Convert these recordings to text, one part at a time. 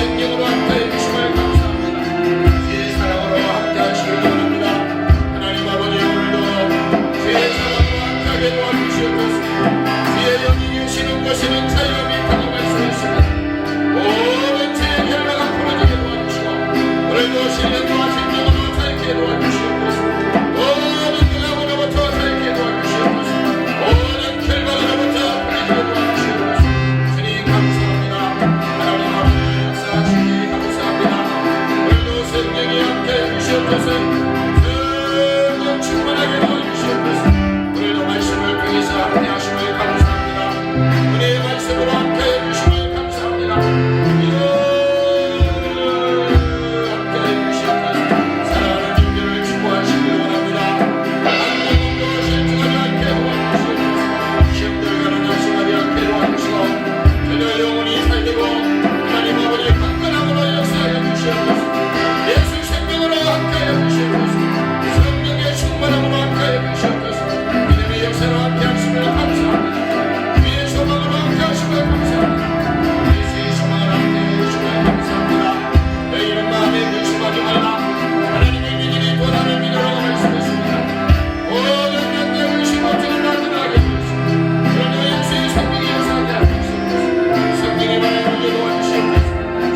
생명으로 함께해 주심을 감사합니다. 주의 사랑으로 함께 하시길 원합니다. 하나님 아버지, 오늘도 주의 사랑으로 함께하게 도와주시옵소서. 주의 영이 계시는 곳에는 자유함이 있다고 말씀했습니다. 모든 죄의 결과가 풀어지게 도와주시고 오늘도 신령과 생명으로 살게 도와주시옵소서. 모든 결과로부터 살게 도와주시옵소서. 모든 결과로부터 풀어지게 도와주시옵소서. 주님 감사합니다. 하나님 아버지 역사하시기 감사합니다. 오늘도 성령이 함께해 주시옵소서. 성령 충만하게 도와주시옵소서. 오늘도 말씀을 통해서 함께 하심을 감사합니다. 은혜의 말씀으로 함께해 주심을 감사합니다. 함께해 주시옵소서. 사랑하는 주님을 축복하시길 원합니다. 한국도 실증하지 않게 도와주시옵소서. 시험들 가는 날씨마다 함께 도와주시고 저들 영혼이 살리고 하나님 아버지 강건함으로 역사하여 주시옵소서. 예수 생명으로 함께하여 주시옵소서. 성령의 충만함으로 함께하여 주시옵소서. 믿음의 역사로 함께 하심을 감사합니다. 주의 소망으로 함께 하심을 감사합니다. 예수의 소망을 함께 해주심을 감사합니다. 너희는 마음에 근심하지 말라. 하나님을 믿으니 또 나를 믿으라고 말씀했습니다. 모든 영광 의심 걱정을 나타나게 하시옵소서. 그러나 예수의 생명이 역사하게 하시옵소서. 성령의 말에 물려 도와주시옵소서.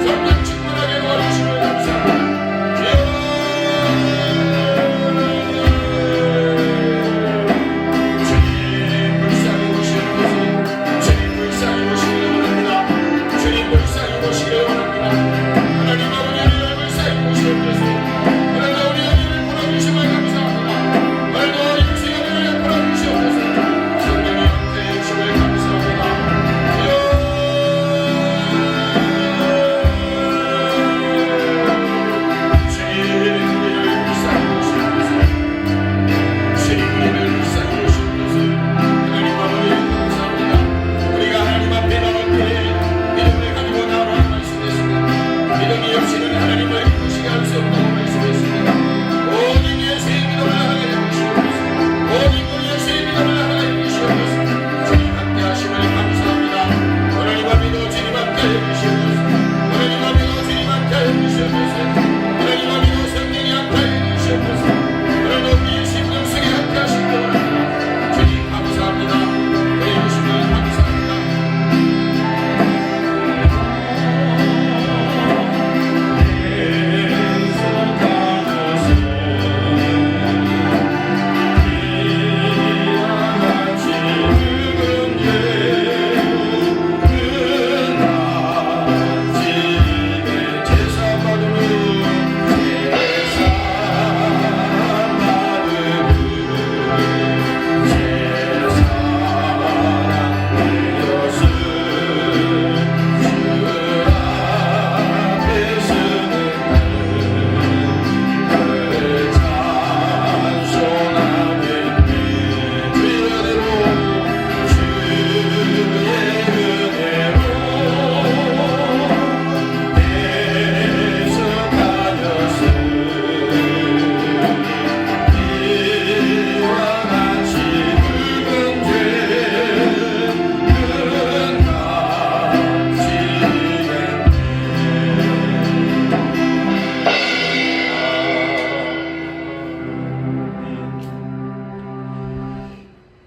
성령 충만하게 도와주심을 감사합니다. 주님 불쌍히 보시옵소서. 주님 불쌍히 보시길 원합니다. 주님 불쌍히 보시길 원합니다. 하나님 아버지를 불쌍히 보시옵소서. 그러나 우리 아이를 풀어주심을 감사합니다. 오늘도 육신의 아이를 풀어주시옵소서. 성령이 함께해 주심을 감사합니다. 주님 우리를 불쌍히 보시옵소서. 주님 우리를 불쌍히 보시옵소서. 하나님 아버지 감사합니다. 우리가 하나님 앞에 나올 때 믿음을 가지고 나오라고 말씀했습니다. 믿음이 없이는 하나님을 기쁘시게 할 수 없다고 말씀했습니다. 오직 예수의 믿음을 하게 해주시옵소서. 오직 예수의 믿음을 하게 해주시옵소서. 주님 함께 하심을 감사합니다. 오늘 이 밤에도 주님 함께 해주시옵소서. 오늘 이 밤에도 주님 함께 해주시옵소서. 오늘 이 밤에도 성령이 함께 해주시옵소서. 오늘도 우리의 심령 속에 함께 하시기 원합니다. 주님 감사합니다. 해주심을 감사합니다.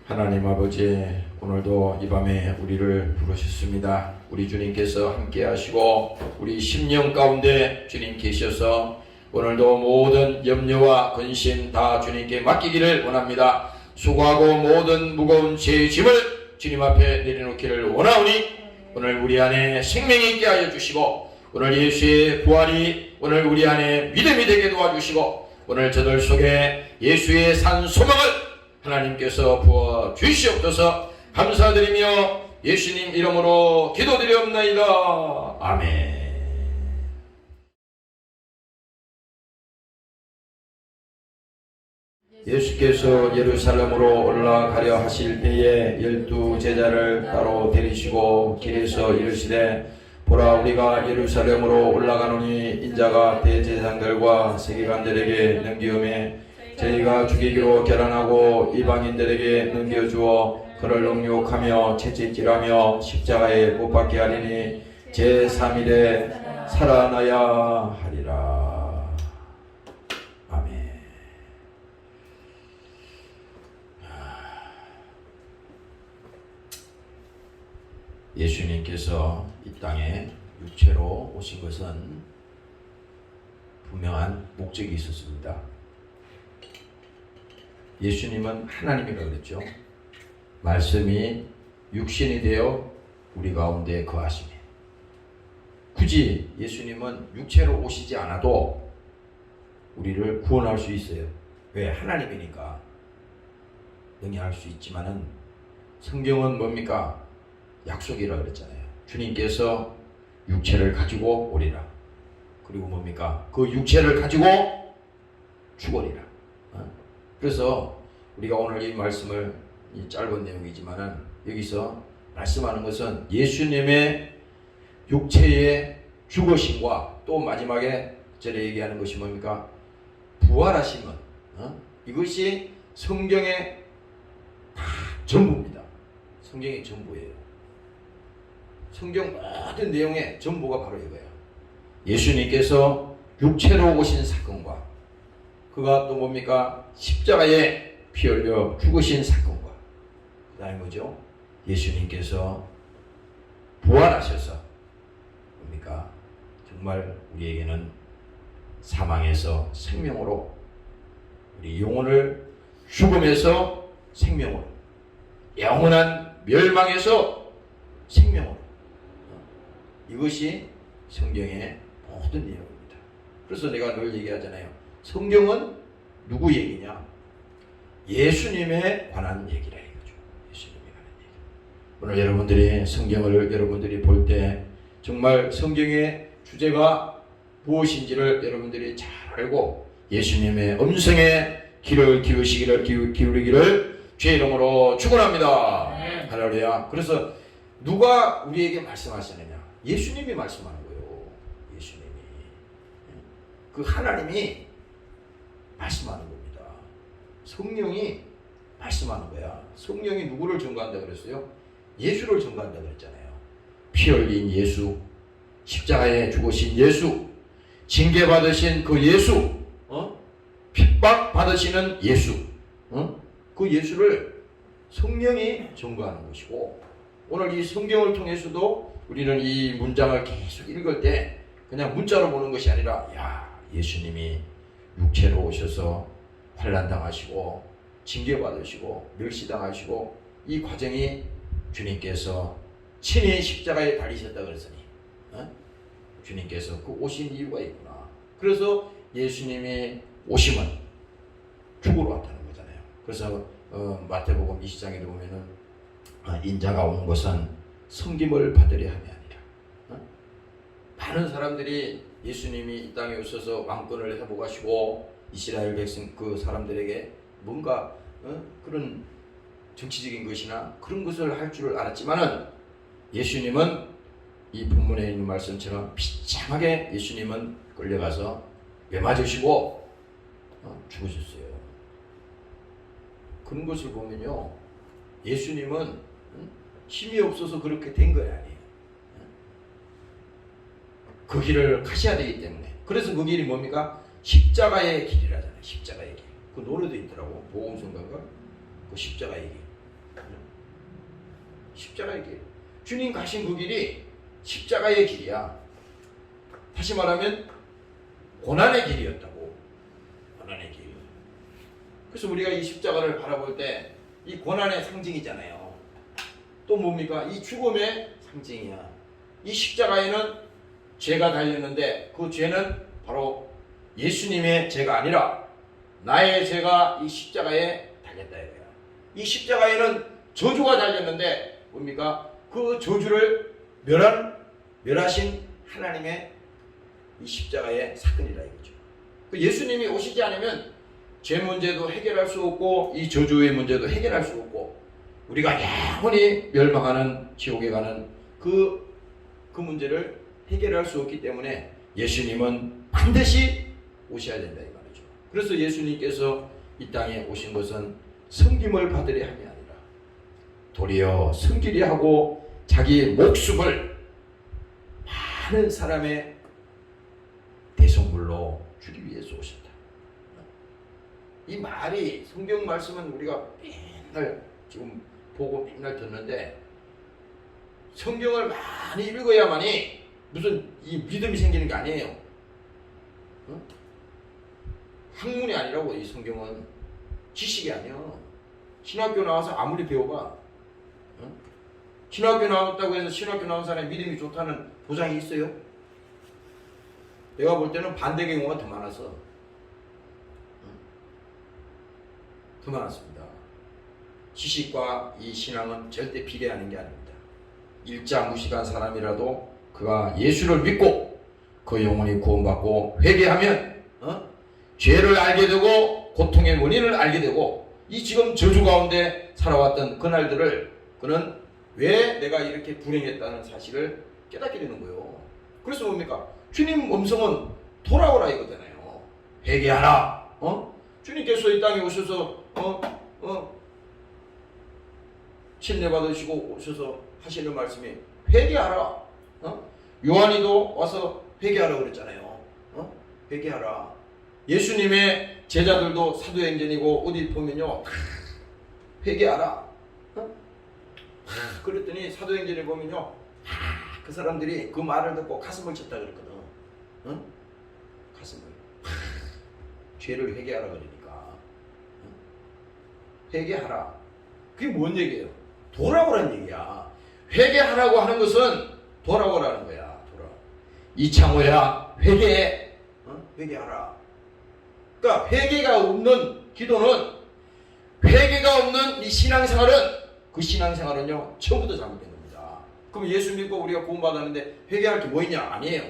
하나님 아버지, 오늘도 이 밤에 우리를 부르셨습니다. 우리 주님께서 함께 하시고 우리 심령 가운데 주님 계셔서 오늘도 모든 염려와 근심 다 주님께 맡기기를 원합니다. 수고하고 모든 무거운 죄의 짐을 주님 앞에 내려놓기를 원하오니 오늘 우리 안에 생명이 있게 하여 주시고 오늘 예수의 부활이 오늘 우리 안에 믿음이 되게 도와주시고 오늘 저들 속에 예수의 산 소망을 하나님께서 부어 주시옵소서. 감사드리며 예수님 이름으로 기도드리옵나이다. 아멘. 예수께서 예루살렘으로 올라가려 하실 때에 12 제자를 따로 데리시고 길에서 이르시되 보라, 우리가 예루살렘으로 올라가노니 인자가 대제사장들과 세계관들에게 넘기음에 저희가 죽이기로 결단하고 이방인들에게 넘겨주어 그를 능욕하며 채찍질하며 십자가에 못 박게 하리니 제3일에 살아나야 하리라. 아멘. 예수님께서 이 땅에 육체로 오신 것은 분명한 목적이 있었습니다. 예수님은 하나님이라고 그랬죠. 말씀이 육신이 되어 우리 가운데 거하시네. 굳이 예수님은 육체로 오시지 않아도 우리를 구원할 수 있어요. 왜? 하나님이니까 능히 할 수 있지만은 성경은 뭡니까? 약속이라고 그랬잖아요. 주님께서 육체를 가지고 오리라. 그리고 뭡니까? 그 육체를 가지고 죽으리라. 그래서 우리가 오늘 이 말씀을, 이 짧은 내용이지만은 여기서 말씀하는 것은 예수님의 육체의 죽으심과 또 마지막에 절에 얘기하는 것이 뭡니까? 부활하심은 이것이 성경의 다 전부입니다. 성경의 전부예요. 성경 모든 내용의 전부가 바로 이거예요. 예수님께서 육체로 오신 사건과 그가 또 뭡니까? 십자가에 피 흘려 죽으신 사건과 그 다음에 뭐죠? 예수님께서 부활하셔서 뭡니까? 정말 우리에게는 사망에서 생명으로, 우리 영혼을 죽음에서 생명으로, 영원한 멸망에서 생명으로, 이것이 성경의 모든 내용입니다. 그래서 내가 늘 얘기하잖아요. 성경은 누구 얘기냐? 예수님에 관한 얘기라 이거죠. 예수님에 관한 얘기. 오늘 여러분들이 성경을 여러분들이 볼 때 정말 성경의 주제가 무엇인지를 여러분들이 잘 알고 예수님의 음성에 귀를 기울이기를 주의 이름으로 축원합니다. 할렐루야. 그래서 누가 우리에게 말씀하시느냐? 예수님이 말씀하는 거예요. 예수님이. 그 하나님이 말씀하는 겁니다. 성령이 말씀하는 거야. 성령이 누구를 증거한다 그랬어요? 예수를 증거한다 그랬잖아요. 피 흘린 예수, 십자가에 죽으신 예수, 징계받으신 그 예수, 핍박받으시는 예수, 그 예수를 성령이 증거하는 것이고, 오늘 이 성경을 통해서도 우리는 이 문장을 계속 읽을 때 그냥 문자로 보는 것이 아니라, 야, 예수님이 육체로 오셔서 환난당하시고 징계받으시고 멸시당하시고 이 과정이 주님께서 친히 십자가에 달리셨다 그랬으니 주님께서 그 오신 이유가 있구나. 그래서 예수님이 오심은 죽으러 왔다는 거잖아요. 그래서 마태복음 20장에도 보면은 인자가 온 것은 섬김을 받으려 함이 아니라. 많은 사람들이 예수님이 이 땅에 오셔서 왕권을 회복하시고 이스라엘 백성 그 사람들에게 뭔가 그런 정치적인 것이나 그런 것을 할 줄을 알았지만은 예수님은 이 본문에 있는 말씀처럼 비참하게 예수님은 끌려가서 매맞으시고 죽으셨어요. 그런 것을 보면요, 예수님은 힘이 없어서 그렇게 된 거 아니에요. 그 길을 가셔야 되기 때문에. 그래서 그 길이 뭡니까? 십자가의 길이라잖아요. 십자가의 길. 그 노래도 있더라고. 보험성가가 그 십자가의 길. 십자가의 길. 주님 가신 그 길이 십자가의 길이야. 다시 말하면 고난의 길이었다고. 고난의 길. 그래서 우리가 이 십자가를 바라볼 때 이 고난의 상징이잖아요. 또 뭡니까? 이 죽음의 상징이야. 이 십자가에는 죄가 달렸는데 그 죄는 바로 예수님의 죄가 아니라 나의 죄가 이 십자가에 달렸다 이거야. 이 십자가에는 저주가 달렸는데 뭡니까? 그 저주를 멸하신 하나님의 이 십자가의 사건이라 이거죠. 그 예수님이 오시지 않으면 죄 문제도 해결할 수 없고 이 저주의 문제도 해결할 수 없고 우리가 영원히 멸망하는 지옥에 가는 그 문제를 해결할 수 없기 때문에 예수님은 반드시 오셔야 된다 이 말이죠. 그래서 예수님께서 이 땅에 오신 것은 섬김을 받으려 함이 아니라 도리어 섬기려 하고 자기 목숨을 많은 사람의 주기 위해서 오셨다. 이 말이 성경 말씀은 우리가 맨날 지금 보고 맨날 듣는데 성경을 많이 읽어야만이 무슨 이 믿음이 생기는 게 아니에요. 학문이 아니라고. 이 성경은 지식이 아니야. 신학교 나와서 아무리 배워봐, 신학교 나왔다고 해서 신학교 나온 사람이 믿음이 좋다는 보장이 있어요? 내가 볼 때는 반대 경우가 더 많아서 더 많았습니다. 지식과 이 신앙은 절대 비례하는 게 아닙니다. 일자무식한 사람이라도 그가 예수를 믿고 그 영혼이 구원받고 회개하면 죄를 알게 되고 고통의 원인을 알게 되고 이 지금 저주 가운데 살아왔던 그날들을 그는 왜 내가 이렇게 불행했다는 사실을 깨닫게 되는 거예요. 그래서 뭡니까? 주님 음성은 돌아오라 이거잖아요. 회개하라. 주님께서 이 땅에 오셔서 침례 받으시고 오셔서 하시는 말씀이 회개하라. 요한이도 와서 회개하라 그랬잖아요. 회개하라. 예수님의 제자들도 사도행전이고 어디 보면요 회개하라. 그랬더니 사도행전에 보면요 그 사람들이 그 말을 듣고 가슴을 쳤다 그랬거든. 가슴을. 죄를 회개하라 그러니까. 회개하라. 그게 뭔 얘기예요? 돌아오라는 얘기야. 회개하라고 하는 것은 돌아오라는 거야. 이창호야 회개해. 회개하라. 그러니까 회개가 없는 기도는, 회개가 없는 이 신앙생활은, 그 신앙생활은요 처음부터 잘못된 겁니다. 그럼 예수 믿고 우리가 구원받았는데 회개할 게 뭐 있냐? 아니에요.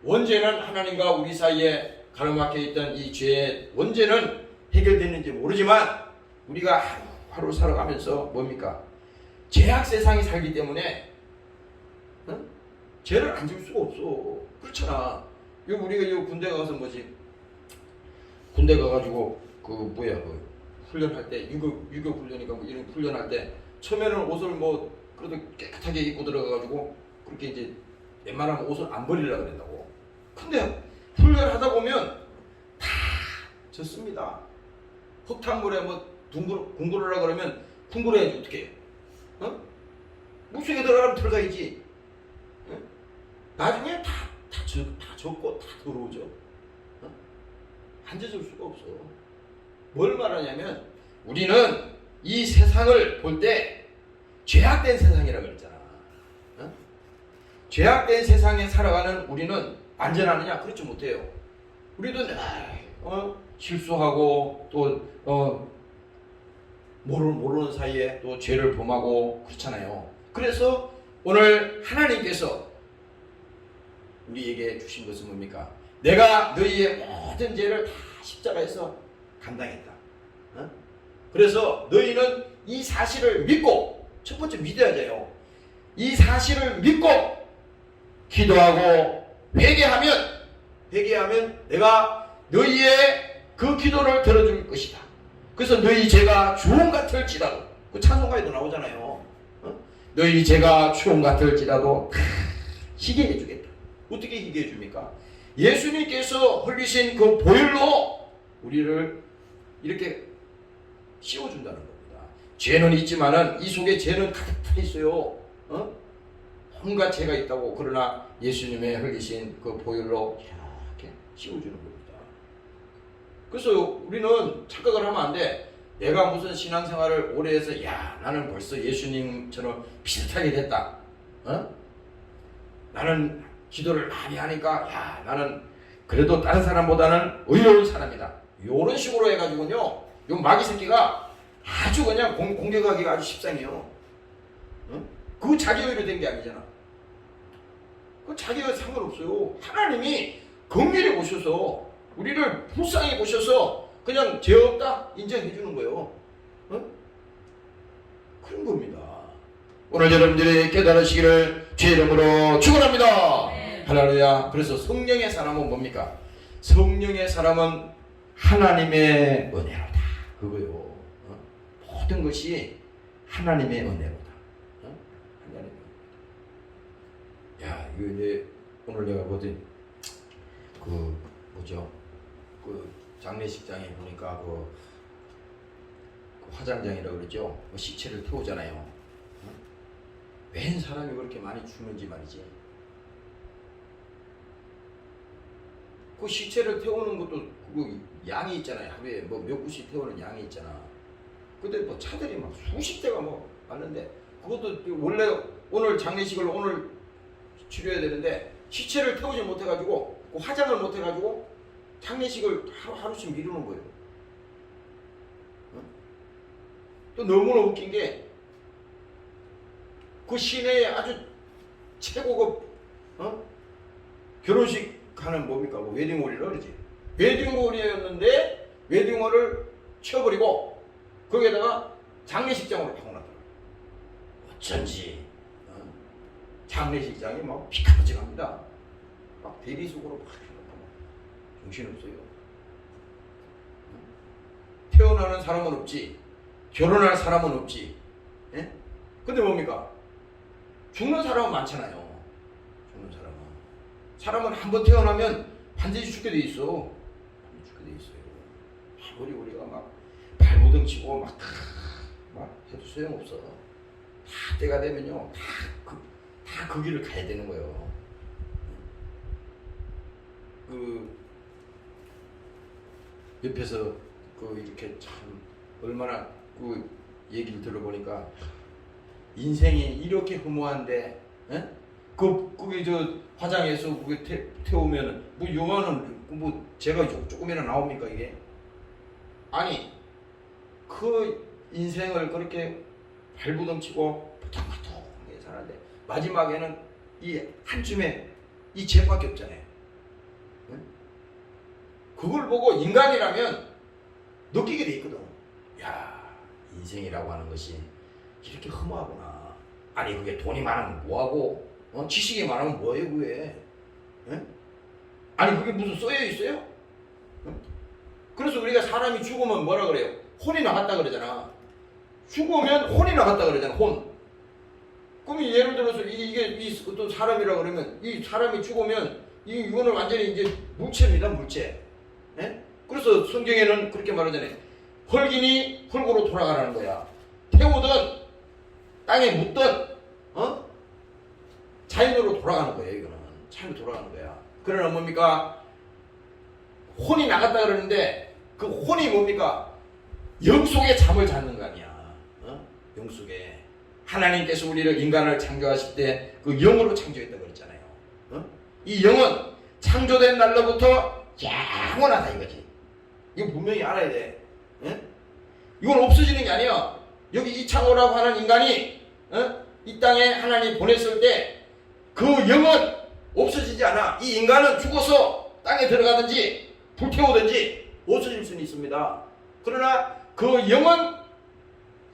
언제는 하나님과 우리 사이에 가로막혀 있던 이 죄의 언제는 해결됐는지 모르지만 우리가 하루 살아가면서 뭡니까? 죄악 세상에 살기 때문에 죄를 안 지을 수가 없어. 그렇잖아. 우리가 군대 가서 뭐지? 군대 가가지고 그 훈련할 때 유교 훈련이니까 뭐 이런 훈련할 때 처음에는 옷을 뭐 그래도 깨끗하게 입고 들어가가지고 그렇게 이제 웬만하면 옷을 안 버리려고 그랬다고. 근데 훈련하다 보면 다 젖습니다. 흙탕물에 뭐 궁굴으라 그러면 궁굴해야지 어떻게? 물속에 들어가면 들어가야지. 나중에 다 젖고 다 더러워져. 안 젖을 수가 없어. 뭘 말하냐면 우리는 이 세상을 볼 때 죄악된 세상이라고 그랬잖아. 죄악된 세상에 살아가는 우리는 안전하느냐? 그렇지 못해요. 우리도 실수하고 또 모르는 사이에 또 죄를 범하고 그렇잖아요. 그래서 오늘 하나님께서 우리에게 주신 것은 뭡니까? 내가 너희의 모든 죄를 다 십자가에서 감당했다. 그래서 너희는 이 사실을 믿고, 첫 번째 믿어야 돼요. 이 사실을 믿고 기도하고 회개하면 내가 너희의 그 기도를 들어줄 것이다. 그래서 너희 죄가 주홍 같을지라도, 그 찬송가에도 나오잖아요. 너희 죄가 주홍 같을지라도 희게 해주겠다. 어떻게 희게 해줍니까? 예수님께서 흘리신 그 보혈로 우리를 이렇게 씌워준다는 겁니다. 죄는 있지만은 이 속에 죄는 가득 차 있어요. 온갖 죄가 있다고. 그러나 예수님의 흘리신 그 보혈로 이렇게 씌워주는 겁니다. 그래서 우리는 착각을 하면 안 돼. 내가 무슨 신앙생활을 오래 해서 나는 벌써 예수님처럼 비슷하게 됐다. 나는 기도를 많이 하니까 나는 그래도 다른 사람보다는 의로운 사람이다. 이런 식으로 해가지고요, 요 마귀 새끼가 아주 그냥 공격하기가 아주 십상이에요. 그거 자기 의로 된 게 아니잖아. 그거 자기가 상관없어요. 하나님이 긍휼히 보셔서 우리를 불쌍히 보셔서 그냥 죄 없다 인정해 주는 거예요. 그런 겁니다. 오늘 여러분들이 깨달으시기를 주의 이름으로 축원합니다. 할렐루야. 그래서 성령의 사람은 뭡니까? 성령의 사람은 하나님의 은혜로다. 그거요. 모든 것이 하나님의 은혜로다. 하나님의 은혜로다. 이거 이제 오늘 내가 보던 뭐죠? 그 장례식장에 보니까 그 화장장이라고 그러죠. 그 시체를 태우잖아요. 응? 웬 사람이 그렇게 많이 죽는지 말이지. 그 시체를 태우는 것도 그 양이 있잖아요. 하루에 뭐 몇 구씩 태우는 양이 있잖아. 근데 뭐 차들이 막 수십 대가 뭐 왔는데 그것도 원래 오늘 장례식을 오늘 치료해야 되는데 시체를 태우지 못해가지고 그 화장을 못해가지고 장례식을 하루씩 미루는 거예요. 어? 또 너무나 웃긴 게 그 시내에 아주 최고급 결혼식 하는 뭡니까? 뭐 웨딩홀이라 그러지. 웨딩홀이었는데 웨딩홀을 치워버리고 거기에다가 장례식장으로 바꿔놨더라고. 어쩐지 장례식장이 막 피카피카합니다. 막 대리석으로 막 정신없어요. 태어나는 사람은 없지, 결혼할 사람은 없지. 예? 근데 뭡니까? 죽는 사람은 많잖아요. 죽는 사람은 한 번 태어나면 반드시 죽게 돼 있어. 죽게 돼 있어요. 아무리 우리가 막 발버둥 치고 막 해도 소용없어. 다 때가 되면요, 다 그 길을 가야 되는 거예요. 그 옆에서 그 이렇게 참 얼마나 그 얘기를 들어보니까 인생이 이렇게 허무한데, 에? 그게 저 화장해서 그게 태우면은 뭐 영화는 뭐 제가 조금이나 나옵니까 이게? 아니 그 인생을 그렇게 발부둥치고 부탁부탁하게 사는데 마지막에는 이 한줌에 이 죄밖에 없잖아요. 응? 그걸 보고 인간이라면 느끼게 돼 있거든. 야, 인생이라고 하는 것이 이렇게 허무하구나. 아니 그게 돈이 많으면 뭐하고 지식이 많으면 뭐해 그게. 응? 아니 그게 무슨 써여 있어요? 응? 그래서 우리가 사람이 죽으면 뭐라 그래요? 혼이 나갔다 그러잖아. 죽으면 혼이 나갔다 그러잖아. 혼. 그럼 예를 들어서 이게 어떤 사람이라 그러면 이 사람이 죽으면 이거는 완전히 이제 물체입니다. 물체. 예? 그래서 성경에는 그렇게 말하잖아요. 헐기니 헐고로 돌아가라는 거야. 태우든 땅에 묻든 자연으로 돌아가는 거예요. 이거는 자연으로 돌아가는 거야. 그러나 뭡니까? 혼이 나갔다 그러는데 그 혼이 뭡니까? 영 속에 잠을 잤는 거 아니야. 영 속에 하나님께서 우리를 인간을 창조하실 때 그 영으로 창조했다고 그랬잖아요. 이 영은 창조된 날로부터 영원하다 이거지. 이거 분명히 알아야 돼. 이건 없어지는 게 아니야. 여기 이창호라고 하는 인간이 이 땅에 하나님 보냈을 때 그 영은 없어지지 않아. 이 인간은 죽어서 땅에 들어가든지 불태우든지 없어질 수는 있습니다. 그러나 그 영은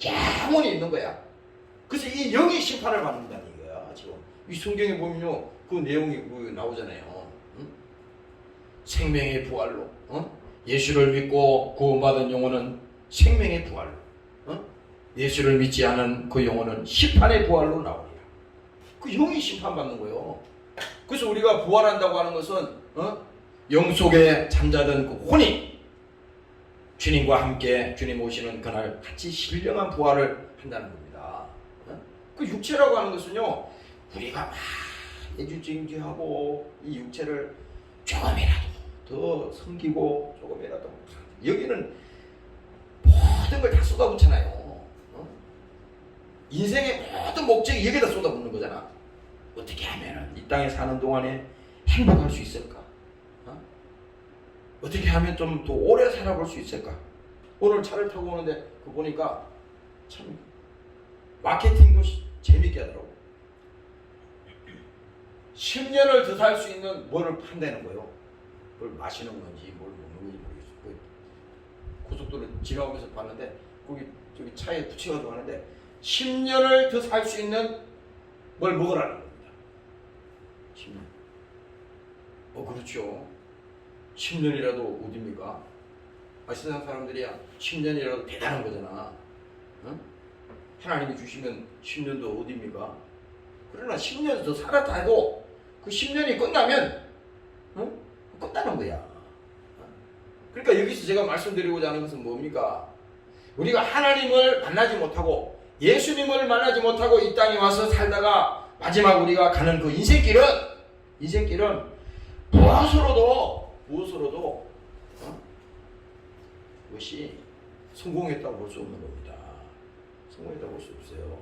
영원히 있는 거야. 그래서 이 영이 심판을 받는다는 거야. 지금 이 성경에 보면요, 그 내용이 나오잖아요. 생명의 부활로, 예수를 믿고 구원받은 영혼은 생명의 부활로, 예수를 믿지 않은 그 영혼은 심판의 부활로 나오리라. 그 영이 심판받는 거예요. 그래서 우리가 부활한다고 하는 것은 영 속에 잠자던 그 혼이 주님과 함께 주님 오시는 그날 같이 신령한 부활을 한다는 겁니다. 그 육체라고 하는 것은요, 우리가 막 애주쟁주하고 이 육체를 조금이라도 더 섬기고 조금이라도 여기는 모든 걸 다 쏟아붓잖아요. 인생의 모든 목적이 여기다 쏟아붓는 거잖아. 어떻게 하면 이 땅에 사는 동안에 행복할 수 있을까? 어떻게 하면 좀 더 오래 살아볼 수 있을까? 오늘 차를 타고 오는데 그 보니까 참 마케팅도 재밌게 하더라고. 10년을 더 살 수 있는 뭐를 판다는 거예요. 뭘 마시는 건지 뭘 먹는 건지 모르겠어. 고속도로 지나오면서 봤는데 거기 저기 차에 붙여가지고 하는데 10년을 더 살 수 있는 뭘 먹으라는 겁니다. 10년. 그렇죠. 10년이라도 어딥니까? 세상 사람들이야 10년이라도 대단한 거잖아. 하나님이 주시면 10년도 어딥니까? 그러나 10년 더 살았다 해도 그 10년이 끝나면 끝나는 거야. 그러니까 여기서 제가 말씀드리고자 하는 것은 뭡니까? 우리가 하나님을 만나지 못하고 예수님을 만나지 못하고 이 땅에 와서 살다가 마지막 우리가 가는 그 인생길은 무엇으로도 그것이 성공했다고 볼 수 없는 겁니다. 성공했다고 볼 수 없어요.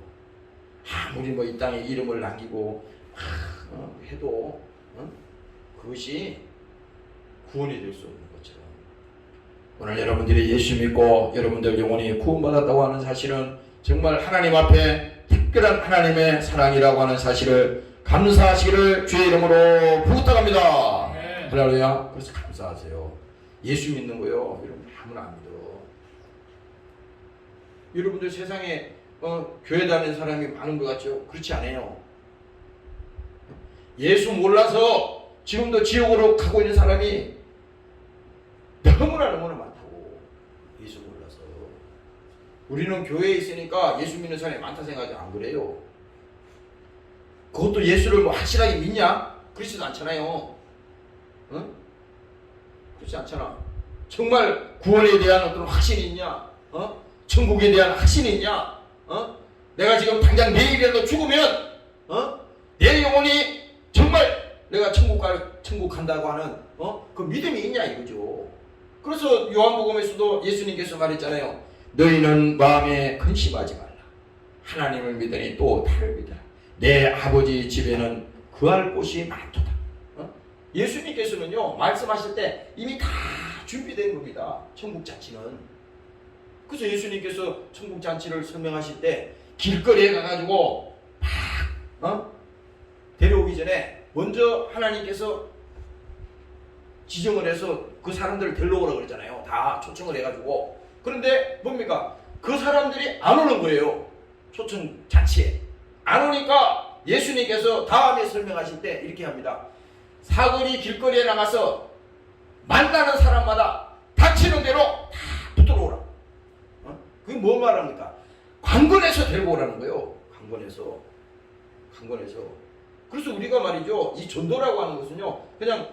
아무리 뭐 이 땅에 이름을 남기고 해도 그것이 구원이 될 수 없는 것처럼 오늘 여러분들이 예수 믿고 여러분들 영혼이 구원받았다고 하는 사실은 정말 하나님 앞에 특별한 하나님의 사랑이라고 하는 사실을 감사하시기를 주의 이름으로 부탁합니다. 할렐루야. 그래서 감사하세요. 예수 믿는 거요, 여러분 아무나 안 믿어. 여러분들 세상에 교회 다니는 사람이 많은 것 같죠? 그렇지 않아요. 예수 몰라서 지금도 지옥으로 가고 있는 사람이 너무나 많다고. 예수 몰라서. 우리는 교회에 있으니까 예수 믿는 사람이 많다 생각하지 안 그래요? 그것도 예수를 뭐 확실하게 믿냐? 그렇지도 않잖아요. 응? 그렇지 않잖아. 정말 구원에 대한 어떤 확신이 있냐? 천국에 대한 확신이 있냐? 내가 지금 당장 내일이라도 죽으면 내 영혼이 정말 내가 천국 간다고 하는 그 믿음이 있냐 이거죠. 그래서 요한복음에서도 예수님께서 말했잖아요. 너희는 마음에 근심하지 말라. 하나님을 믿으니 또 나를 믿으라. 내 아버지 집에는 거할 곳이 많도다. 예수님께서는요 말씀하실 때 이미 다 준비된 겁니다. 천국 잔치는. 그래서 예수님께서 천국 잔치를 설명하실 때 길거리에 가가지고 막 데려오기 전에 먼저 하나님께서 지정을 해서 그 사람들을 데려오라고 그랬잖아요. 다 초청을 해가지고. 그런데 뭡니까? 그 사람들이 안 오는 거예요. 초청 잔치에. 안 오니까 예수님께서 다음에 설명하실 때 이렇게 합니다. 사거리 길거리에 나가서 만나는 사람마다 닥치는 대로 다 붙들어 오라. 그게 뭐 말합니까? 강권해서 데리고 오라는 거예요. 강권해서. 그래서 우리가 말이죠. 이 전도라고 하는 것은요. 그냥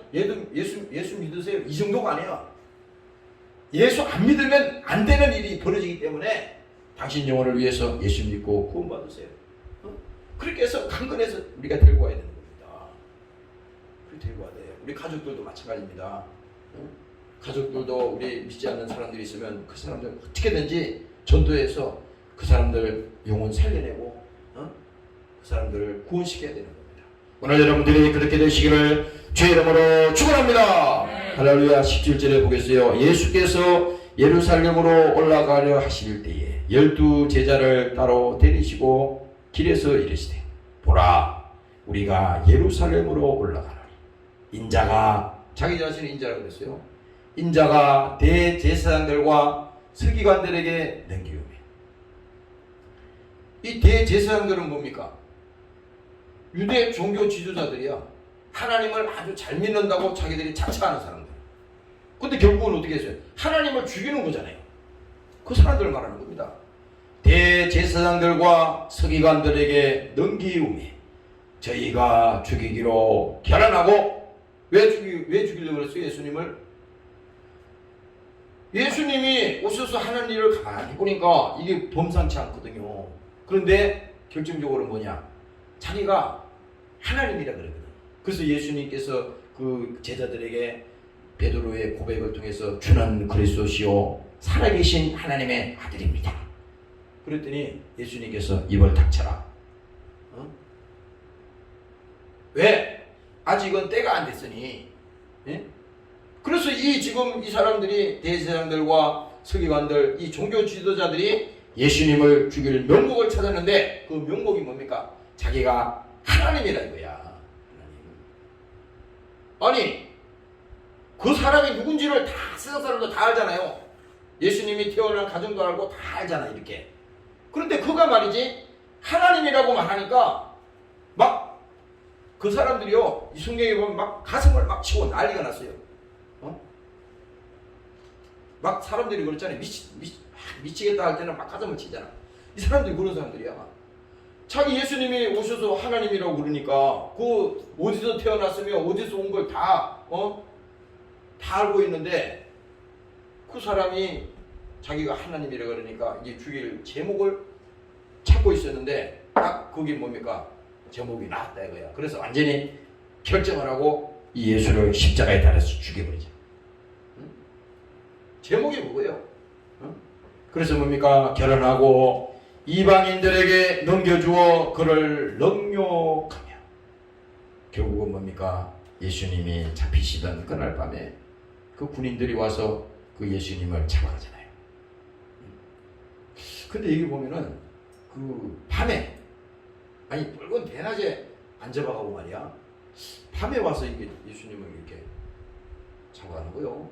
예수 믿으세요. 이 정도가 아니야. 예수 안 믿으면 안 되는 일이 벌어지기 때문에 당신 영혼을 위해서 예수 믿고 구원받으세요. 그렇게 해서 강권해서 우리가 데리고 와야 되는 겁니다. 그렇게 데리고 와야 돼요. 우리 가족들도 마찬가지입니다. 가족들도 우리 믿지 않는 사람들이 있으면 그 사람들 어떻게든지 전도해서 그 사람들 영혼 살려내고 그 사람들을 구원시켜야 되는 겁니다. 오늘 여러분들이 그렇게 되시기를 주의 이름으로 축원합니다. 할렐루야. 17절에 보겠어요. 예수께서 예루살렘으로 올라가려 하실 때에 12 제자를 따로 데리시고 길에서 이르시되 보라 우리가 예루살렘으로 올라가노니 인자가 자기 자신을 인자라고 그랬어요. 인자가 대제사장들과 서기관들에게 넘기우매. 이 대제사장들은 뭡니까? 유대 종교 지도자들이야. 하나님을 아주 잘 믿는다고 자기들이 자처하는 사람들. 근데 결국은 어떻게 했어요? 하나님을 죽이는 거잖아요. 그 사람들을 말하는 겁니다. 대제사장들과 서기관들에게 넘기우매 저희가 죽이기로 결단하고. 왜 죽이려고 그랬어요? 예수님이 오셔서 하는 일을 가만히 보니까 이게 범상치 않거든요. 그런데 결정적으로 뭐냐? 자기가 하나님이라 그러거든. 그래서 예수님께서 그 제자들에게 베드로의 고백을 통해서 주는 그리스도시요 살아계신 하나님의 아들입니다. 그랬더니 예수님께서 입을 닥쳐라. 왜? 아직은 때가 안 됐으니. 예? 그래서 지금 이 사람들이 대제사장들과 서기관들, 이 종교 지도자들이 예수님을 죽일 명목을 찾았는데 그 명목이 뭡니까? 자기가 하나님이라 이거야. 아니 그 사람이 누군지를 다 세상 사람도 다 알잖아요. 예수님이 태어난 가정도 알고 다 알잖아 이렇게. 그런데 그가 말이지 하나님이라고 말하니까 막 그 사람들이요 이 성경에 보면 막 가슴을 막 치고 난리가 났어요. 막 사람들이 그랬잖아요. 미치겠다 할 때는 막 가슴을 치잖아. 이 사람들이 그런 사람들이야. 자기 예수님이 오셔서 하나님이라고 그러니까 그 어디서 태어났으며 어디서 온 걸 다 알고 있는데 그 사람이 자기가 하나님이라 그러니까 이제 죽일 제목을 찾고 있었는데 딱 그게 뭡니까? 제목이 나왔다 이거야. 그래서 완전히 결정을 하고 이 예수를 십자가에 달아서 죽여버리죠. 응? 제목이 뭐예요? 응? 그래서 뭡니까? 결혼하고 이방인들에게 넘겨주어 그를 능욕하며 결국은 뭡니까? 예수님이 잡히시던 그날 밤에 그 군인들이 와서 그 예수님을 잡아가잖아요. 근데 여기 보면은 그 밤에 아니 붉은 대낮에 안 잡아가고 말이야. 밤에 와서 이게 예수님을 이렇게 잡아가는 거요.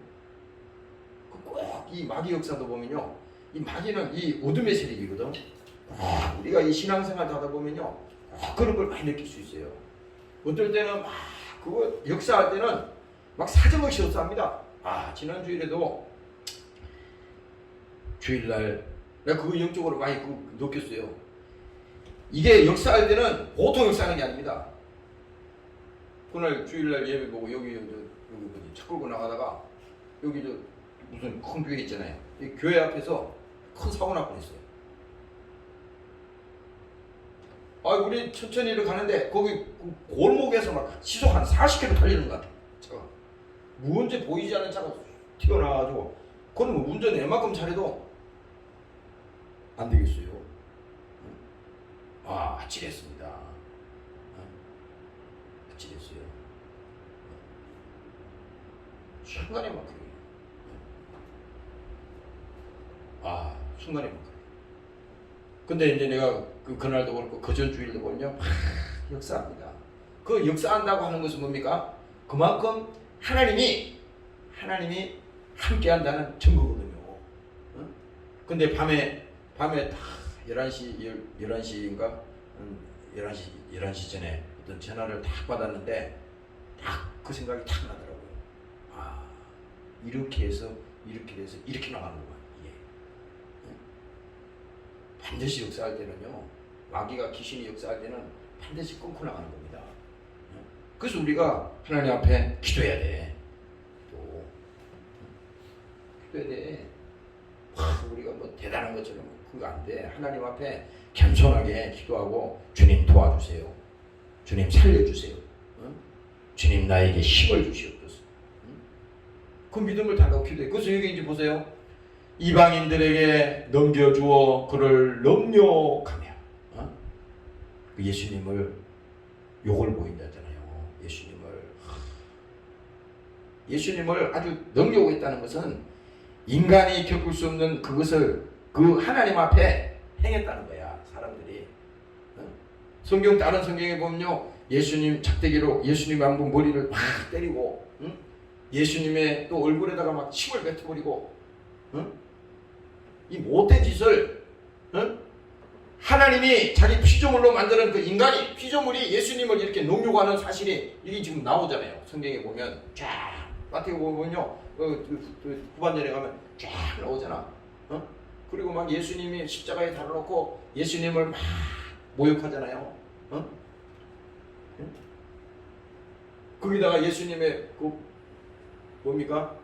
꼭 이 마귀 역사도 보면요. 이 마귀는 이 어둠의 세력이거든. 우리가 이 신앙생활 하다 보면요. 그런 걸 많이 느낄 수 있어요. 어떨 때는 막 그거 역사할 때는 막 사정없이 역사합니다. 지난 주일에도 주일날 내가 그거 영적으로 많이 느꼈어요. 이게 역사할 때는 보통 역사하는 게 아닙니다. 그날 주일날 예배 보고 여기 차 끌고 나가다가 여기 무슨 큰 교회 있잖아요. 이 교회 앞에서 큰 사고 날 뻔했어요. 우리 천천히 이렇게 가는데 거기 골목에서 막 시속 한 40km 달리는 것 같아. 차가 무언지 보이지 않는 차가 튀어나와가지고 그건 뭐 운전 얼마큼 잘해도 안 되겠어요. 아찔했습니다. 아찔했어요. 순간에 막 그래요. 순간에 막 그래요. 근데 이제 내가 그날도 그렇고 그전 주일도 보면요. 역사합니다. 그 역사한다고 하는 것은 뭡니까? 그만큼 하나님이 함께 한다는 증거거든요. 근데 밤에 딱 11시인가? 11시 전에 어떤 전화를 딱 받았는데 딱 그 생각이 딱 나더라고요. 이렇게 해서 이렇게 돼서 이렇게 나가는구나. 이게. 반드시 역사할 때는요. 마귀가 귀신이 역사할 때는 반드시 끊고 나가는 겁니다. 그래서 우리가 하나님 앞에 기도해야 돼. 또 기도해야 돼. 우리가 뭐 대단한 것처럼 그거 안 돼. 하나님 앞에 겸손하게 기도하고 주님 도와주세요. 주님 살려주세요. 주님 나에게 힘을 주시옵소서. 그 믿음을 달라고 기도해. 그래서 여기 이제 보세요. 이방인들에게 넘겨주어 그를 능욕하며 그 예수님을 욕을 보인다잖아요. 예수님을 아주 능욕했다는 것은 인간이 겪을 수 없는 그것을 그 하나님 앞에 행했다는 거야. 사람들이. 다른 성경에 보면요. 예수님 작대기로 예수님 한번 머리를 막 때리고 예수님의 또 얼굴에다가 막 침을 뱉어버리고 이 못된 짓을 하나님이 자기 피조물로 만드는 그 인간이 피조물이 예수님을 이렇게 농욕하는 사실이 이게 지금 나오잖아요. 성경에 보면 쫙 마태복음 보면요. 후반절에 가면 쫙 나오잖아. 그리고 막 예수님이 십자가에 달아놓고 예수님을 막 모욕하잖아요. 거기다가 예수님의 그 뭡니까?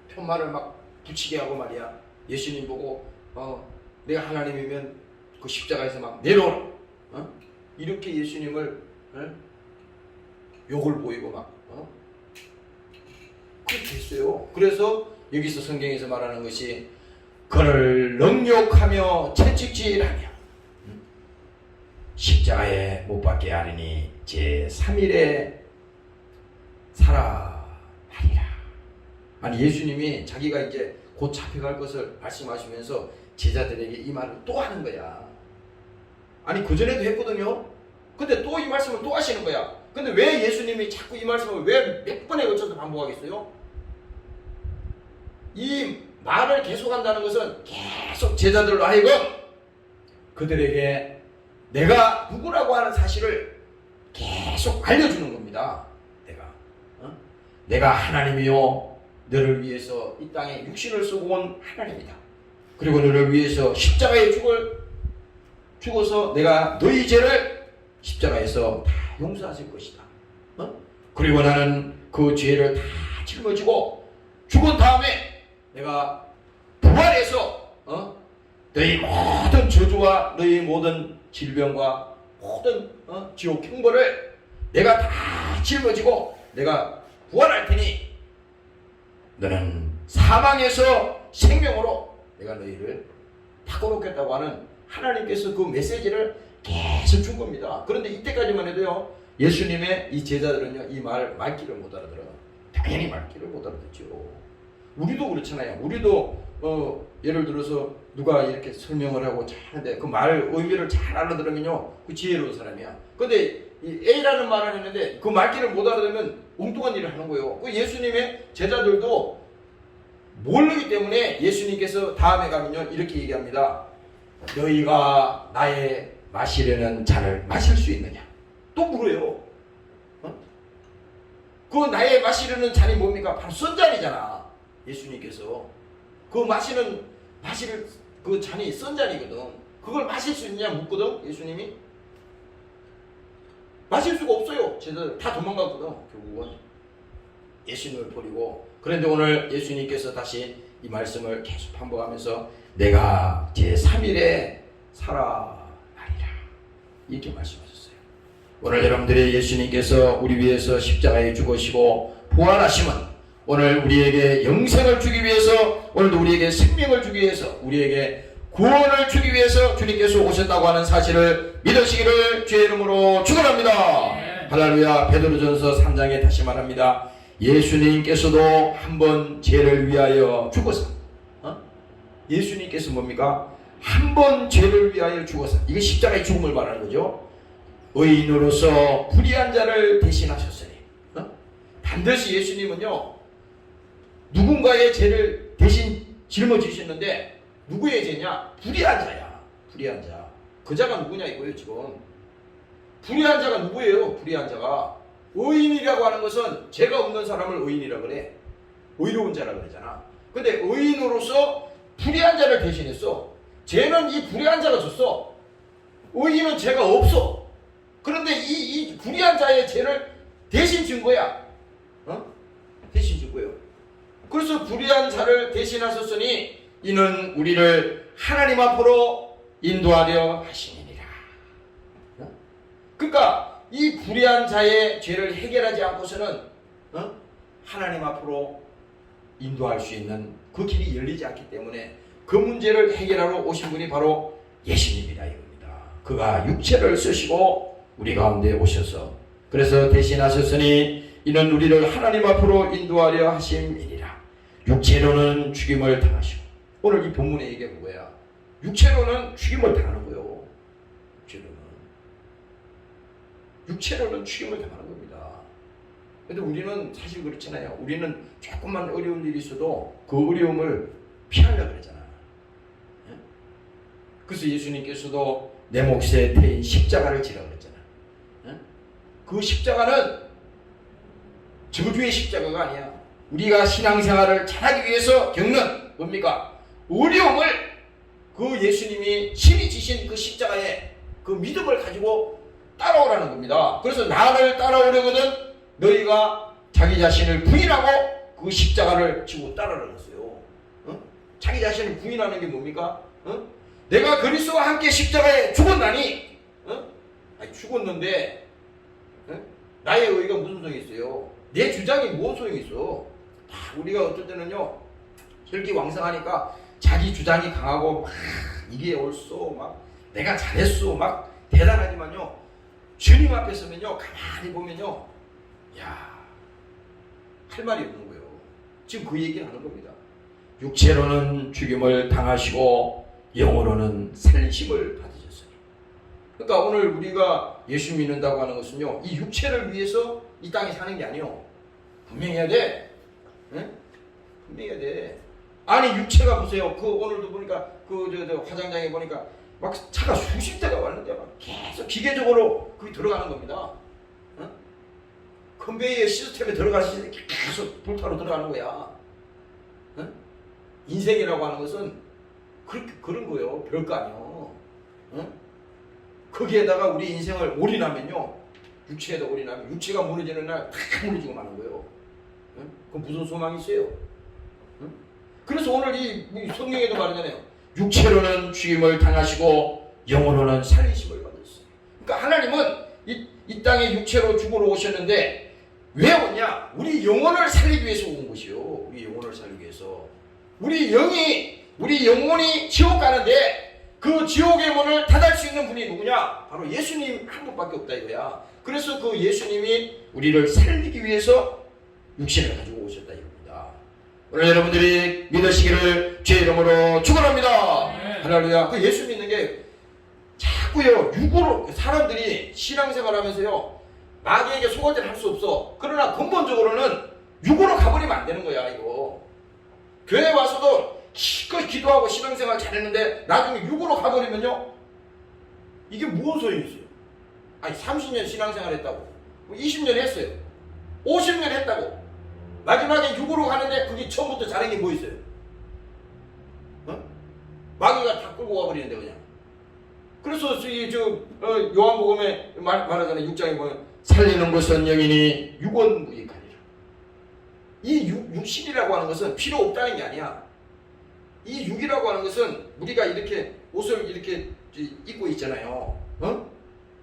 편말을 막 붙이게 하고 말이야. 예수님 보고 내가 하나님이면 그 십자가에서 막 내려오라. 이렇게 예수님을 욕을 보이고 막 그렇게 했어요. 그래서 여기서 성경에서 말하는 것이 그를 능욕하며 채찍질하며 십자가에 못 박게 하리니 제3일에 살아나리라. 아니 예수님이 자기가 이제 곧 잡혀갈 것을 말씀하시면서 제자들에게 이 말을 또 하는 거야. 아니 그전에도 했거든요. 근데 또 이 말씀을 또 하시는 거야. 근데 왜 예수님이 자꾸 이 말씀을 왜 몇 번에 걸쳐서 반복하겠어요? 이 말을 계속한다는 것은 계속 제자들로 하여금 그들에게 내가 누구라고 하는 사실을 계속 알려주는 겁니다. 내가 하나님이요 너를 위해서 이 땅에 육신을 쓰고 온 하나님이다. 그리고 너를 위해서 십자가에 죽어서 내가 너희 죄를 십자가에서 다 용서하실 것이다. 그리고 나는 그 죄를 다 짊어지고 죽은 다음에 내가 부활해서 너희 모든 저주와 너희 모든 질병과 모든 지옥 형벌을 내가 다 짊어지고 내가 부활할 테니 너는 사망에서 생명으로 내가 너희를 바꿔놓겠다고 하는 하나님께서 그 메시지를 계속 준 겁니다. 그런데 이때까지만 해도요, 예수님의 이 제자들은요, 이 말귀를 못 알아들어. 당연히 말귀를 못 알아듣죠. 우리도 그렇잖아요. 우리도 예를 들어서 누가 이렇게 설명을 하고 하는데 그 말 의미를 잘 알아들으면요, 그 지혜로운 사람이야. 근데 이 A라는 말을 했는데 그 말귀를 못 알아들으면 엉뚱한 일을 하는 거예요. 그 예수님의 제자들도 모르기 때문에 예수님께서 다음에 가면요, 이렇게 얘기합니다. 너희가 나의 마시려는 잔을 마실 수 있느냐? 또 물어요. 그 나의 마시려는 잔이 뭡니까? 바로 선잔이잖아. 예수님께서 그 마실 그 잔이 선잔이거든. 그걸 마실 수 있느냐 묻거든. 예수님이 마실 수가 없어요. 제자들 다 도망갔거든. 결국은 예수님을 버리고. 그런데 오늘 예수님께서 다시 이 말씀을 계속 반복하면서 내가 제3일에 살아나리라 이렇게 말씀하셨어요. 오늘 여러분들이 예수님께서 우리 위해서 십자가에 죽으시고 부활하심은 오늘 우리에게 영생을 주기 위해서, 오늘도 우리에게 생명을 주기 위해서, 우리에게 구원을 주기 위해서 주님께서 오셨다고 하는 사실을 믿으시기를 주의 이름으로 축원합니다. 할렐루야. 베드로전서 3장에 다시 말합니다. 예수님께서도 한번 죄를 위하여 죽어서, 예수님께서 뭡니까? 한번 죄를 위하여 죽어서, 이게 십자가의 죽음을 말하는 거죠. 의인으로서 불의한 자를 대신하셨으니, 반드시 예수님은요, 누군가의 죄를 대신 짊어지셨는데 누구의 죄냐? 불의한 자야. 불의한 자. 그 자가 누구냐 이거예요. 지금 불의한 자가 누구예요? 불의한 자가 의인이라고 하는 것은 죄가 없는 사람을 의인이라 그래. 의로운 자라 그러잖아. 근데 의인으로서 불의한 자를 대신했어. 죄는 이 불의한 자가 졌어. 의인은 죄가 없어. 그런데 이 불의한 자의 죄를 대신 진 거야. 대신 진 거예요. 그래서 불의한 자를 대신하셨으니 이는 우리를 하나님 앞으로 인도하려 하시니라. 그러니까 이 불의한 자의 죄를 해결하지 않고서는 하나님 앞으로 인도할 수 있는 그 길이 열리지 않기 때문에 그 문제를 해결하러 오신 분이 바로 예수님이라 이겁니다. 그가 육체를 쓰시고 우리 가운데 오셔서 그래서 대신하셨으니 이는 우리를 하나님 앞으로 인도하려 하심이니라. 육체로는 죽임을 당하시고, 오늘 이 본문의 얘기가 뭐야? 육체로는 죽임을 당하는 거예요. 육체로는 죽임을 당하는 겁니다. 근데 우리는 사실 그렇잖아요. 우리는 조금만 어려운 일이 있어도 그 어려움을 피하려고 그러잖아. 그래서 예수님께서도 내 몫에 태인 십자가를 지라고 그랬잖아. 그 십자가는 저주의 십자가가 아니야. 우리가 신앙생활을 잘하기 위해서 겪는 뭡니까? 어려움을 그 예수님이 친히 지신 그 십자가에 그 믿음을 가지고 따라오라는 겁니다. 그래서 나를 따라오려거든 너희가 자기 자신을 부인하고 그 십자가를 지고 따라오라는 거예요. 자기 자신을 부인하는 게 뭡니까? 내가 그리스도와 함께 십자가에 죽었나니 죽었는데 나의 의의가 무슨 소용이 있어요? 내 주장이 무슨 소용이 있어? 우리가 어떨 때는요, 혈기왕성하니까 자기 주장이 강하고 막 이게 옳소, 막 내가 잘했소, 막 대단하지만요, 주님 앞에 서면요, 가만히 보면요, 할 말이 없는 거예요. 지금 그 얘기를 하는 겁니다. 육체로는 죽임을 당하시고 영으로는 살리심을 받으셨으니. 그러니까 오늘 우리가 예수 믿는다고 하는 것은요, 이 육체를 위해서 이 땅에 사는 게 아니에요. 분명히 해야 돼. 분명히 해야 돼. 아니 육체가 보세요. 그 오늘도 보니까 저 화장장에 보니까 막 차가 수십 대가 왔는데 막 계속 기계적으로 그게 들어가는 겁니다. 컨베이어 시스템에 들어가시 계속 불타로 들어가는 거야. 인생이라고 하는 것은 그런 거예요. 별거 아니요. 거기에다가 우리 인생을 올인하면요, 육체에다 올인하면 육체가 무너지는 날 다 무너지고 마는 거예요. 그럼 무슨 소망이 있어요? 그래서 오늘 이 성경에도 말하잖아요. 육체로는 죽임을 당하시고 영으로는 살리심을 받으셨어요. 그러니까 하나님은 이 땅에 육체로 죽으러 오셨는데 왜 오냐? 우리 영혼을 살리기 위해서 온 것이요. 우리 영혼을 살리기 위해서. 우리 영혼이 지옥 가는데 그 지옥의 문을 닫을 수 있는 분이 누구냐? 바로 예수님 한 분밖에 없다 이거야. 그래서 그 예수님이 우리를 살리기 위해서 육신을 가지고 오셨다 이겁니다. 오늘 여러분들이 믿으시기를 주의 이름으로 축원합니다. 할렐루야. 그 예수 믿는 게 자꾸요 육으로 사람들이 신앙생활하면서요 마귀에게 속을 할 수 없어. 그러나 근본적으로는 육으로 가버리면 안 되는 거야 이거. 교회 와서도 기꺼이 기도하고 신앙생활 잘했는데 나중에 육으로 가버리면요 이게 무슨 소용이 있어요? 아니 30년 신앙생활 했다고 20년 했어요 50년 했다고 마지막에 육으로 가는데 그게 처음부터 잘한 게 뭐 있어요? 마귀가 다 끌고 와버리는데 그냥. 그래서 요한복음에 말하잖아요. 6장에 보면 살리는 것은 영이니 육은 무익하니라. 이 육신이라고 하는 것은 필요 없다는 게 아니야. 이 육이라고 하는 것은 우리가 이렇게 옷을 이렇게 입고 있잖아요.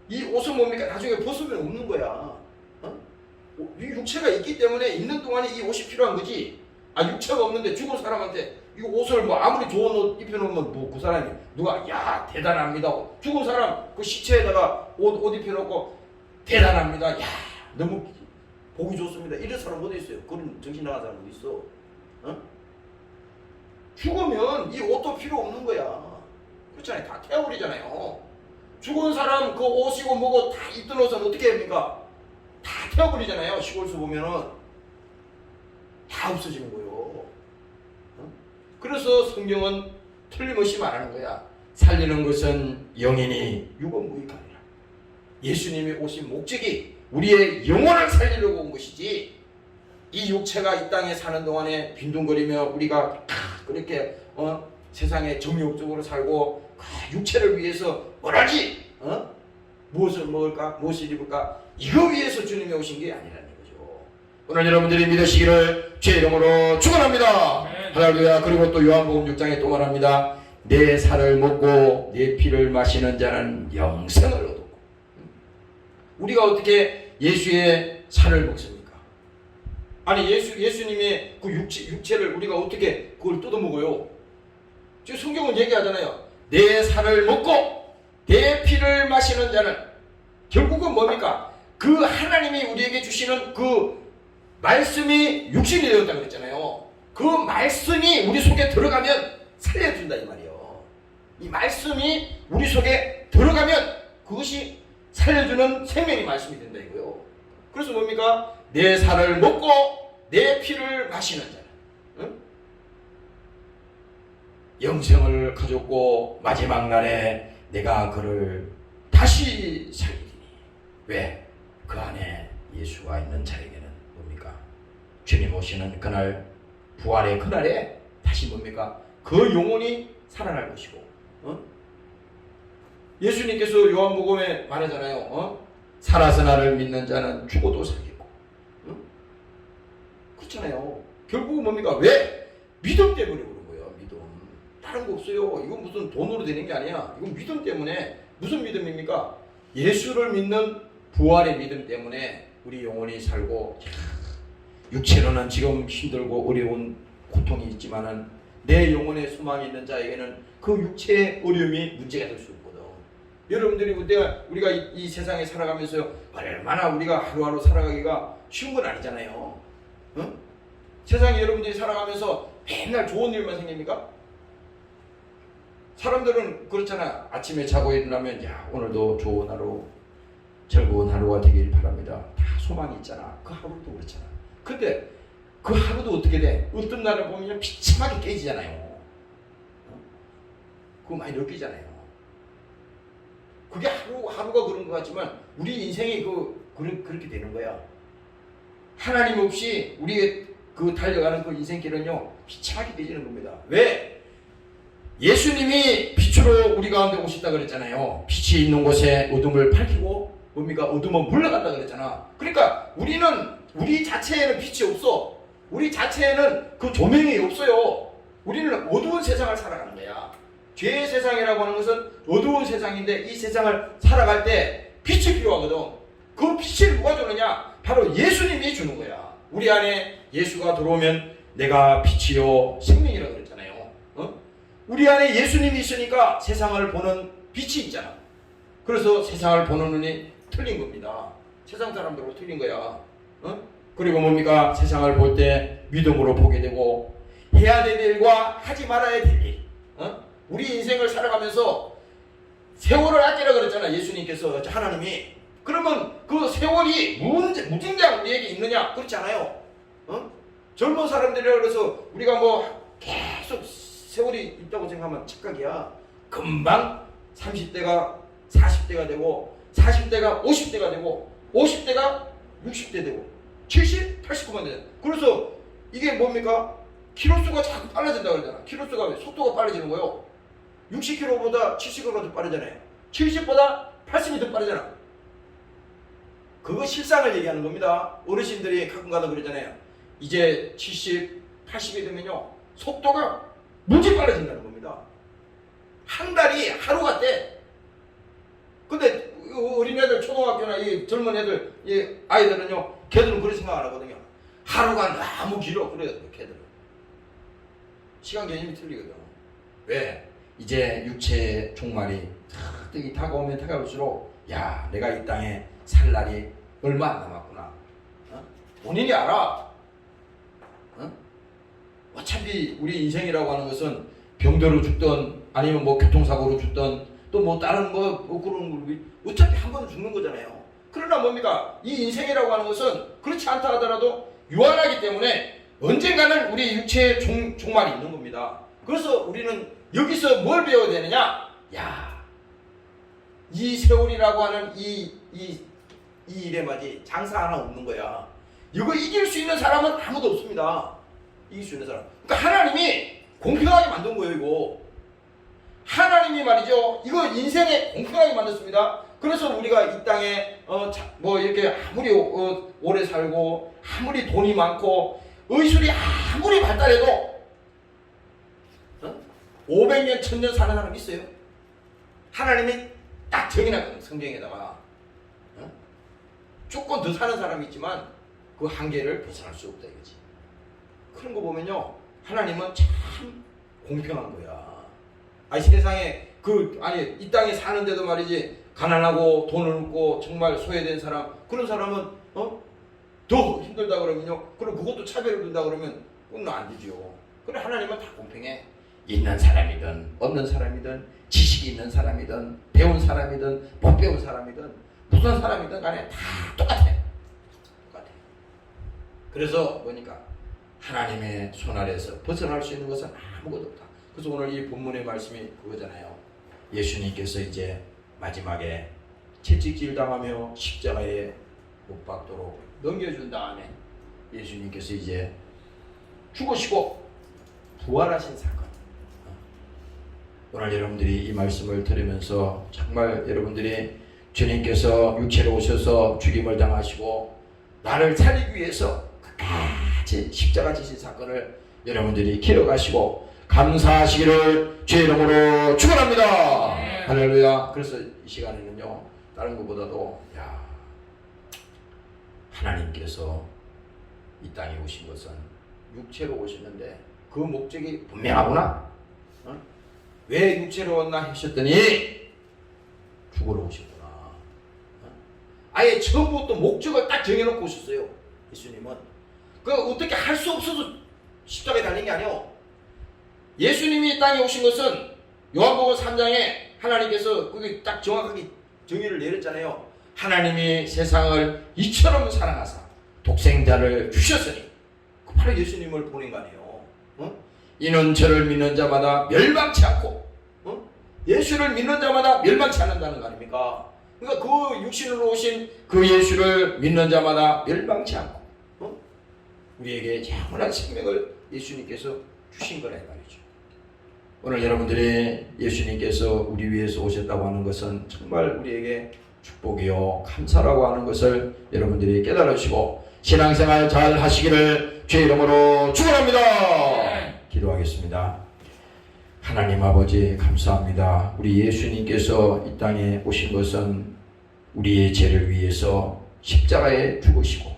이 옷은 뭡니까? 나중에 벗으면 없는 거야. 이 육체가 있기 때문에 있는 동안에 이 옷이 필요한 거지. 육체가 없는데 죽은 사람한테 이 옷을 뭐 아무리 좋은 옷 입혀놓으면 뭐 그 사람이 누가 야 대단합니다. 죽은 사람 그 시체에다가 옷 입혀놓고 대단합니다. 야 너무 보기 좋습니다. 이런 사람 어디 있어요? 그런 정신 나간 사람 어디 있어? 죽으면 이 옷도 필요 없는 거야. 그렇잖아요. 다 태워버리잖아요. 죽은 사람 그 옷이고 뭐고 다 입던 옷은 어떻게 합니까? 다 태워버리잖아요. 시골서 보면은 다 없어지는 거예요. 그래서 성경은 틀림없이 말하는 거야. 살리는 것은 영이니 육은 무익하니라. 예수님이 오신 목적이 우리의 영혼을 살리려고 온 것이지 이 육체가 이 땅에 사는 동안에 빈둥거리며 우리가 그렇게 세상에 정욕적으로 살고 육체를 위해서 뭘 하지? 무엇을 먹을까? 무엇을 입을까? 이거 위해서 주님이 오신 게 아니라는 거죠. 오늘 여러분들이 믿으시기를 주의 이름으로 축원합니다. 할렐루야. 그리고 또 요한복음 6장에 또 말합니다. 내 살을 먹고 내 피를 마시는 자는 영생을 얻었고. 우리가 어떻게 예수의 살을 먹습니까? 아니 예수님의 그 육체를 우리가 어떻게 그걸 뜯어먹어요? 지금 성경은 얘기하잖아요. 내 살을 먹고 내 피를 마시는 자는 결국은 뭡니까? 그 하나님이 우리에게 주시는 그 말씀이 육신이 되었다고 그랬잖아요. 그 말씀이 우리 속에 들어가면 살려준다 이 말이에요. 이 말씀이 우리 속에 들어가면 그것이 살려주는 생명의 말씀이 된다 이거요. 그래서 뭡니까? 내 살을 먹고 내 피를 마시는 자는 영생을 가졌고 마지막 날에 내가 그를 다시 살리리니. 왜? 그 안에 예수가 있는 자에게는 뭡니까? 주님 오시는 그날 부활의 그날에 다시 뭡니까? 그 영혼이 살아날 것이고 예수님께서 요한복음에 말하잖아요. 살아서 나를 믿는 자는 죽어도 살겠고 그렇잖아요. 결국은 뭡니까? 왜? 믿음 때문에 그런 거예요. 믿음. 다른 거 없어요. 이건 무슨 돈으로 되는 게 아니야. 이건 믿음 때문에. 무슨 믿음입니까? 예수를 믿는 부활의 믿음 때문에 우리 영혼이 살고 육체로는 지금 힘들고 어려운 고통이 있지만은 내 영혼의 소망이 있는 자에게는 그 육체의 어려움이 문제가 될 수 없거든. 여러분들이 우리가 이 세상에 살아가면서 얼마나 우리가 하루하루 살아가기가 쉬운 건 아니잖아요. 세상에 여러분들이 살아가면서 맨날 좋은 일만 생깁니까? 사람들은 그렇잖아. 아침에 자고 일어나면 야 오늘도 좋은 하루 즐거운 하루가 되길 바랍니다. 다 소망이 있잖아. 그 하루도 그렇잖아. 근데 그 하루도 어떻게 돼? 어떤 날을 보면 비참하게 깨지잖아요. 그거 많이 느끼잖아요. 그게 하루가 그런 것 같지만 우리 인생이 그렇게 되는 거야. 하나님 없이 우리의 그 달려가는 그 인생길은요 비참하게 깨지는 겁니다. 왜? 예수님이 빛으로 우리 가운데 오셨다 그랬잖아요. 빛이 있는 곳에 어둠을 밝히고 뭡니까? 어둠은 물러간다 그랬잖아. 그러니까 우리 자체에는 빛이 없어. 우리 자체에는 그 조명이 없어요. 우리는 어두운 세상을 살아가는 거야. 죄의 세상이라고 하는 것은 어두운 세상인데 이 세상을 살아갈 때 빛이 필요하거든. 그 빛을 누가 주느냐? 바로 예수님이 주는 거야. 우리 안에 예수가 들어오면 내가 빛이요 생명이라고 그랬잖아요. 우리 안에 예수님이 있으니까 세상을 보는 빛이 있잖아. 그래서 세상을 보는 눈이 틀린 겁니다. 세상 사람들로 틀린 거야. 그리고 뭡니까? 세상을 볼 때 믿음으로 보게 되고 해야 될 일과 하지 말아야 될 일. 우리 인생을 살아가면서 세월을 아끼라 그랬잖아. 예수님께서 하나님이. 그러면 그 세월이 무진장 우리에게 있느냐? 그렇지 않아요. 젊은 사람들이라 그래서 우리가 뭐 계속 세월이 있다고 생각하면 착각이야. 금방 30대가 40대가 되고 40대가 50대가 되고 50대가 60대 되고 70, 89만 되잖아. 그래서 이게 뭡니까? 키로수가 자꾸 빨라진다고 그러잖아. 키로수가 왜? 속도가 빨라지는 거예요. 60km보다 70km 더 빠르잖아요. 70보다 80이 더 빠르잖아. 그거 실상을 얘기하는 겁니다. 어르신들이 가끔가다 그러잖아요. 이제 70, 80이 되면요 속도가 무지 빨라진다는 겁니다. 한 달이 하루 같대. 근데 어린애들, 초등학교나 이 젊은 애들, 이 아이들은요, 걔들은 그런 생각 안 하거든요. 하루가 너무 길어. 그래요, 걔들은. 시간 개념이 틀리거든. 왜? 이제 육체의 종말이 탁 다가오면 다가올수록, 야, 내가 이 땅에 살 날이 얼마 안 남았구나. 본인이 알아. 어차피 우리 인생이라고 하는 것은 병대로 죽든 아니면 뭐 교통사고로 죽든 또 뭐 다른 뭐 그런 거 어차피 한 번은 죽는 거잖아요. 그러나 뭡니까? 이 인생이라고 하는 것은 그렇지 않다 하더라도 유한하기 때문에 언젠가는 우리 육체의 종말이 있는 겁니다. 그래서 우리는 여기서 뭘 배워야 되느냐? 야, 이 세월이라고 하는 이 일에 맞이 장사 하나 없는 거야. 이거 이길 수 있는 사람은 아무도 없습니다. 이길 수 있는 사람. 그러니까 하나님이 공평하게 만든 거예요, 이거. 하나님이 말이죠. 이거 인생에 공평하게 만들었습니다. 그래서 우리가 이 땅에 뭐 이렇게 아무리 오래 살고 아무리 돈이 많고 의술이 아무리 발달해도 500년, 1000년 사는 사람 있어요? 하나님이 딱 정해놨거든, 성경에다가. 조금 더 사는 사람이 있지만 그 한계를 벗어날 수 없다 이거지. 그런 거 보면요, 하나님은 참 공평한 거야. 아니 세상에 이 땅에 사는데도 말이지 가난하고 돈을 없고 정말 소외된 사람, 그런 사람은 더 힘들다 그러면요, 그럼 그것도 차별을 둔다 그러면 그건 안 되죠. 그래, 하나님은 다 공평해. 있는 사람이든 없는 사람이든 지식이 있는 사람이든 배운 사람이든 못 배운 사람이든 무슨 사람이든 간에 다 똑같아. 그래서 뭐니까 하나님의 손 아래에서 벗어날 수 있는 것은 아무것도 없다. 그래서 오늘 이 본문의 말씀이 그거잖아요. 예수님께서 이제 마지막에 채찍질 당하며 십자가에 못 박도록 넘겨준 다음에 예수님께서 이제 죽으시고 부활하신 사건. 오늘 여러분들이 이 말씀을 들으면서 정말 여러분들이 주님께서 육체로 오셔서 죽임을 당하시고 나를 살리기 위해서 끝까지 십자가 지신 사건을 여러분들이 기억하시고 감사하시기를 주의 이름으로 축원합니다. 네. 할렐루야. 그래서 이 시간에는요, 다른 것보다도 하나님께서 이 땅에 오신 것은 육체로 오셨는데 그 목적이 분명하구나. 왜 육체로 왔나 하셨더니 죽으러 오셨구나. 아예 처음부터 목적을 딱 정해놓고 오셨어요. 예수님은 그 어떻게 할 수 없어서 십자가에 달린 게 아니에요. 예수님이 이 땅에 오신 것은 요한복음 3장에 하나님께서 그게 딱 정확하게 정의를 내렸잖아요. 하나님이 세상을 이처럼 사랑하사 독생자를 주셨으니 그 바로 예수님을 보낸 거 아니에요. 이는 저를 믿는 자마다 멸망치 않고 예수를 믿는 자마다 멸망치 않는다는 거 아닙니까? 그러니까 그 육신으로 오신 그 예수를 믿는 자마다 멸망치 않고 우리에게 영원한 생명을 예수님께서 주신 거라 말이죠. 오늘 여러분들이 예수님께서 우리 위해서 오셨다고 하는 것은 정말 우리에게 축복이요 감사라고 하는 것을 여러분들이 깨달으시고 신앙생활 잘 하시기를 주의 이름으로 축원합니다. 기도하겠습니다. 하나님 아버지 감사합니다. 우리 예수님께서 이 땅에 오신 것은 우리의 죄를 위해서 십자가에 죽으시고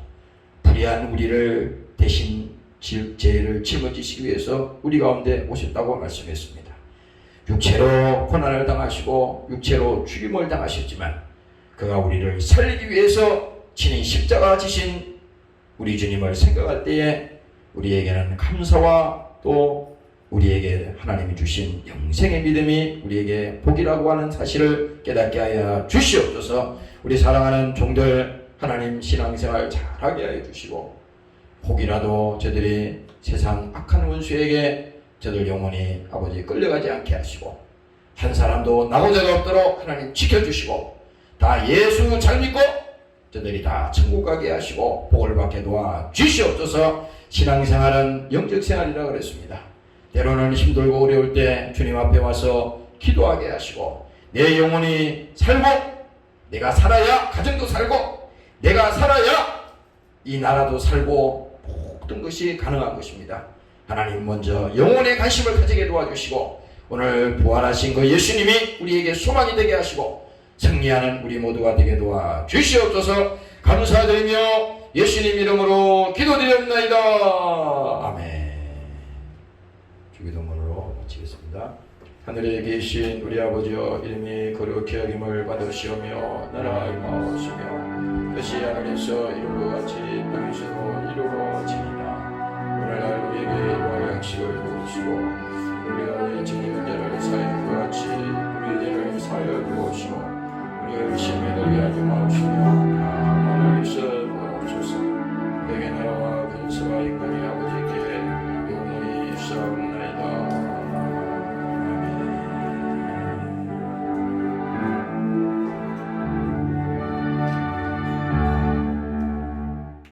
불의한 우리를 대신 죄를 짊어지시기 위해서 우리 가운데 오셨다고 말씀했습니다. 육체로 고난을 당하시고 육체로 죽임을 당하셨지만 그가 우리를 살리기 위해서 친히 십자가 지신 우리 주님을 생각할 때에 우리에게는 감사와 또 우리에게 하나님이 주신 영생의 믿음이 우리에게 복이라고 하는 사실을 깨닫게 하여 주시옵소서. 우리 사랑하는 종들 하나님 신앙생활 잘하게 하여 주시고 혹이라도 저들이 세상 악한 원수에게 저들 영혼이 아버지 끌려가지 않게 하시고 한 사람도 나고자가 없도록 하나님 지켜주시고 다 예수 잘 믿고 저들이 다 천국 가게 하시고 복을 받게 도와 주시옵소서. 신앙생활은 영적생활이라고 그랬습니다. 때로는 힘들고 어려울 때 주님 앞에 와서 기도하게 하시고 내 영혼이 살고 내가 살아야 가정도 살고 내가 살아야 이 나라도 살고 모든 것이 가능한 것입니다. 하나님 먼저 영혼의 관심을 가지게 도와주시고 오늘 부활하신 그 예수님이 우리에게 소망이 되게 하시고 승리하는 우리 모두가 되게 도와 주시옵소서. 감사드리며 예수님 이름으로 기도드렸나이다. 아멘. 주기도문으로 마치겠습니다. 하늘에 계신 우리 아버지여 이름이 거룩히 여김을 받으시오며 나라가 임하옵시며 뜻이 하늘에서 이룬 것 같이 땅에서도 이루어지이다. 오늘날 우리에게 일용할 양식을 주시고 우리가 우리의 죄인 자를 사하여